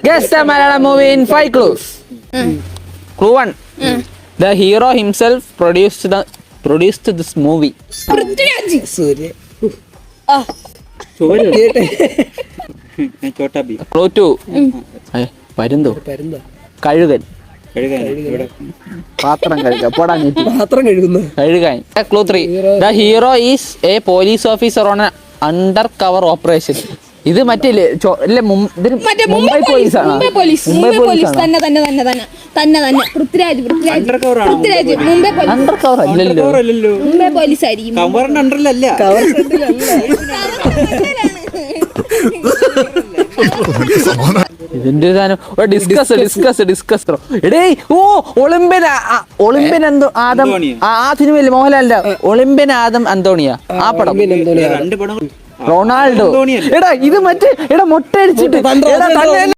Guess the Malayalam movie in 5 clues. Clue 1. The hero himself produced this movie. Surya Clue 2. പരുന്തോ കഴുകൻ പാത്രം കഴുകാൻ പാത്രം കഴുകുന്നു കഴുകാൻ. Clue 3. The hero is a police officer on an undercover operation. ഇത് മറ്റേ Mumbai police ആണ്. Mumbai police തന്നെ Prithviraj Mumbai police Undercover അല്ലല്ലോ. മുംബൈ പോലീസ് ആയിരിക്കും. ഇതിന്റെ ഡിസ്കസ് എടേ ഒളിമ്പ്യൻ ആദം ആ സിനിമയില്ലേ മോഹൻലാലിന്റെ ഒളിമ്പ്യൻ ആദം അന്തോണിയ ആ പടം റൊണാൾഡോ. എടാ ഇത് മറ്റേ മുട്ട അടിച്ചിട്ട്